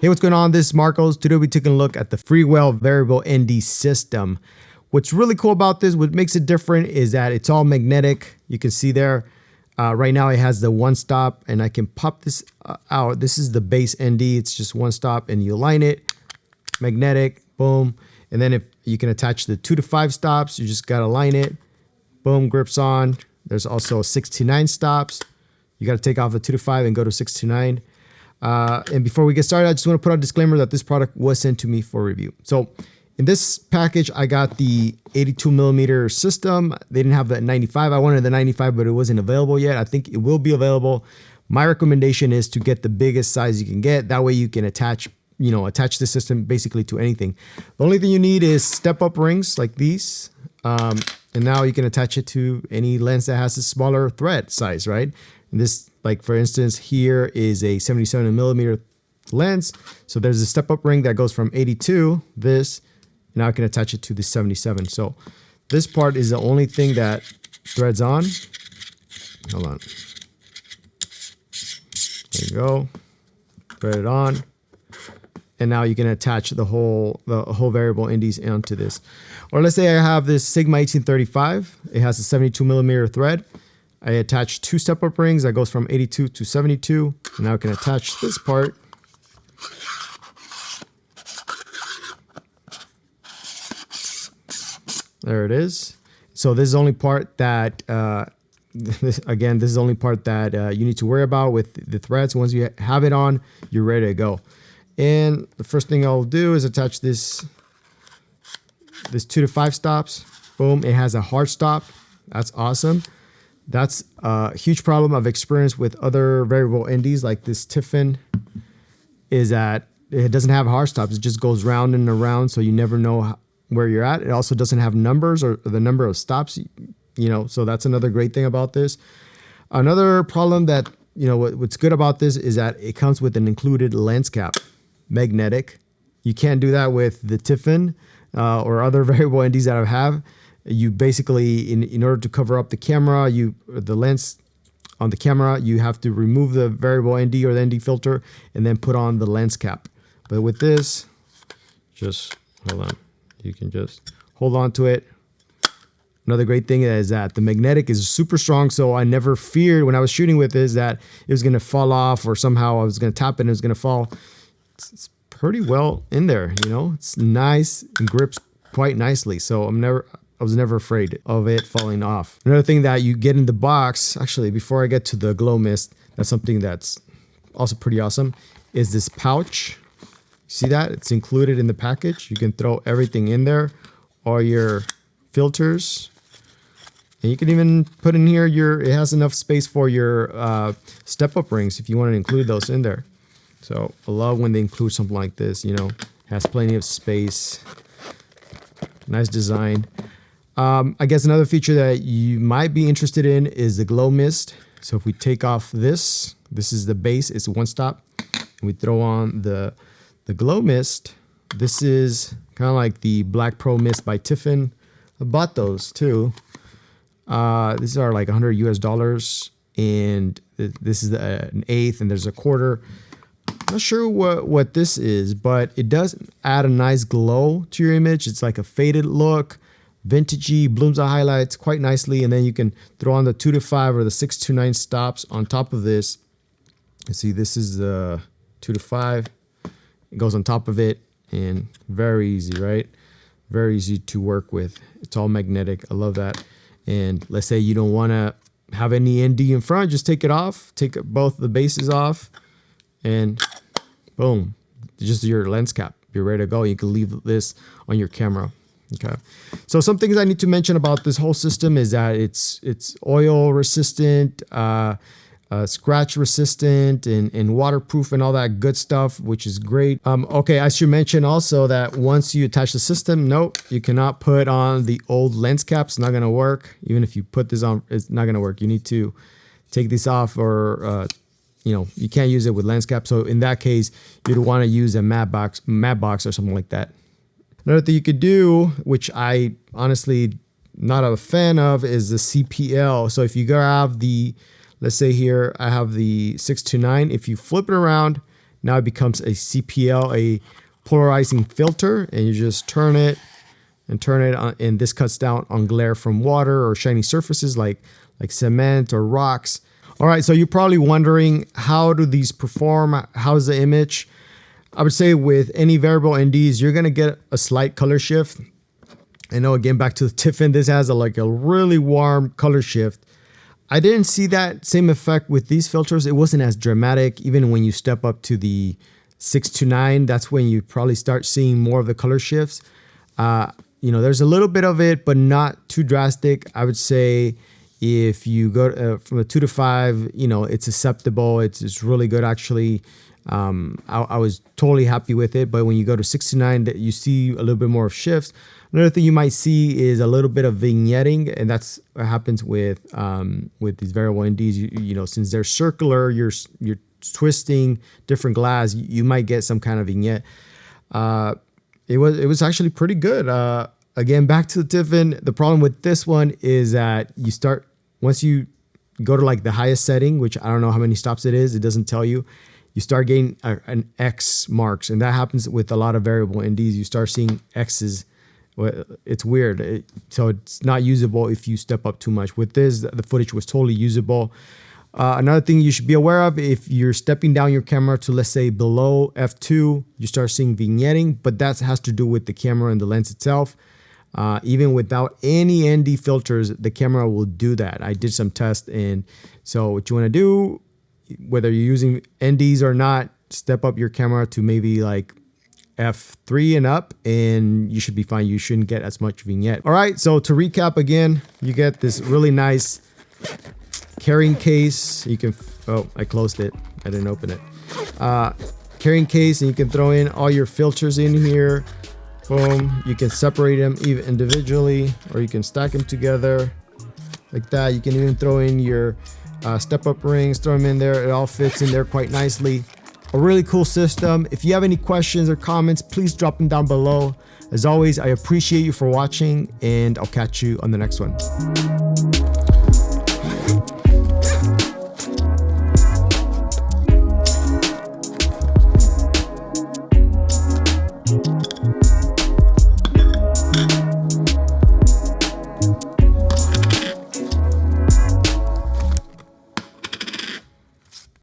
Hey, what's going on? This is Marcos. Today we'll be taking a look at the Freewell variable ND system. What's really cool about this, what makes it different, is that it's all magnetic. You can see there, right now it has the one stop, and I can pop this out. This is the base ND. It's just one stop, and you align it, magnetic, boom. And then if you can attach the 2 to 5 stops, you just gotta align it, boom, grips on. There's also 6 to 9 stops. You gotta take off the 2 to 5 and go to 6 to 9. And before we get started, I just want to put out a disclaimer that this product was sent to me for review. So in this package, I got the 82 millimeter system. They didn't have the 95. I wanted the 95, but it wasn't available yet. I think it will be available. My recommendation is to get the biggest size you can get. That way you can attach the system basically to anything. The only thing you need is step-up rings like these. And now you can attach it to any lens that has a smaller thread size, right? And this, like for instance, here is a 77 millimeter lens. So there's a step-up ring that goes from 82, this, now I can attach it to the 77. So this part is the only thing that threads on. Hold on. There you go. Thread it on. And now you can attach the whole variable NDs onto this. Or let's say I have this Sigma 1835. It has a 72 millimeter thread. I attach 2 step-up rings that goes from 82 to 72. And now I can attach this part. There it is. So this is the only part that, this is the only part that you need to worry about with the threads. Once you have it on, you're ready to go. And the first thing I'll do is attach this 2 to 5 stops. Boom, it has a hard stop. That's awesome. That's a huge problem I've experienced with other variable NDs like this Tiffin, is that it doesn't have hard stops. It just goes round and around, so you never know where you're at. It also doesn't have numbers or the number of stops, so that's another great thing about this. Another problem that, what's good about this is that it comes with an included lens cap, magnetic. You can't do that with the Tiffin or other variable NDs that I have. You basically, in order to cover up the camera, the lens on the camera, you have to remove the variable ND or the ND filter and then put on the lens cap. But with this, just hold on. You can just hold on to it. Another great thing is that the magnetic is super strong, so I never feared when I was shooting with this that it was going to fall off or somehow I was going to tap it and it was going to fall. It's pretty well in there, It's nice and grips quite nicely, so I was never afraid of it falling off. Another thing that you get in the box, actually, before I get to the glow mist, that's something that's also pretty awesome, is this pouch. See that? It's included in the package. You can throw everything in there, all your filters. And you can even put in here it has enough space for your step-up rings if you want to include those in there. So I love when they include something like this, has plenty of space. Nice design. I guess another feature that you might be interested in is the glow mist. So if we take off this is the base, it's one stop, and we throw on the glow mist. This is kind of like the Black Pro Mist by Tiffin. I bought those too. These are like $100 US, and this is an eighth, and there's a quarter. Not sure what this is, but it does add a nice glow to your image. It's like a faded look, vintagey, blooms the highlights quite nicely, and then you can throw on the 2 to 5 or the 6 to 9 stops on top of this. You see, this is the 2 to 5. It goes on top of it, and very easy, right? Very easy to work with. It's all magnetic. I love that. And let's say you don't want to have any ND in front, just take it off. Take both the bases off, and boom, just your lens cap. You're ready to go. You can leave this on your camera. Okay. So some things I need to mention about this whole system is that it's oil resistant, scratch resistant, and waterproof and all that good stuff, which is great. Okay, I should mention also that once you attach the system, nope, you cannot put on the old lens cap. It's not going to work. Even if you put this on, it's not going to work. You need to take this off, or you can't use it with lens cap. So in that case, you'd want to use a matte box or something like that. Another thing you could do, which I honestly not a fan of, is the CPL. So if you grab the, let's say here I have the 6 to 9, if you flip it around, now it becomes a CPL, a polarizing filter, and you just turn it on, and this cuts down on glare from water or shiny surfaces like cement or rocks. All right, so you're probably wondering, how do these perform? How's the image? I would say with any variable NDs, you're gonna get a slight color shift. I know, again, back to the Tiffin, this has a really warm color shift. I didn't see that same effect with these filters. It wasn't as dramatic. Even when you step up to the 6 to 9, that's when you probably start seeing more of the color shifts. There's a little bit of it, but not too drastic. I would say if you go from a 2 to 5, it's acceptable. It's really good, actually. I was totally happy with it. But when you go to 6 to 9, you see a little bit more of shifts. Another thing you might see is a little bit of vignetting, and that's what happens with these variable NDs. Since they're circular, you're twisting different glass, you might get some kind of vignette. It was actually pretty good. Again, back to the Tiffin. The problem with this one is that once you go to the highest setting, which I don't know how many stops it is, it doesn't tell you. You start getting an X marks, and that happens with a lot of variable NDs. You start seeing X's. It's weird. So it's not usable if you step up too much. With this, the footage was totally usable. Another thing you should be aware of, if you're stepping down your camera to, let's say, below f2, you start seeing vignetting, but that has to do with the camera and the lens itself. Even without any ND filters, the camera will do that. I did some tests, and so what you want to do, whether you're using NDs or not, step up your camera to maybe f3 and up, and you should be fine. You shouldn't get as much vignette. All right, so to recap again, you get this really nice carrying case. You can, I closed it, I didn't open it. Carrying case, and you can throw in all your filters in here. Boom. You can separate them even individually, or you can stack them together like that. You can even throw in your step-up rings, throw them in there. It all fits in there quite nicely. A really cool system. If you have any questions or comments, please drop them down below. As always, I appreciate you for watching, and I'll catch you on the next one.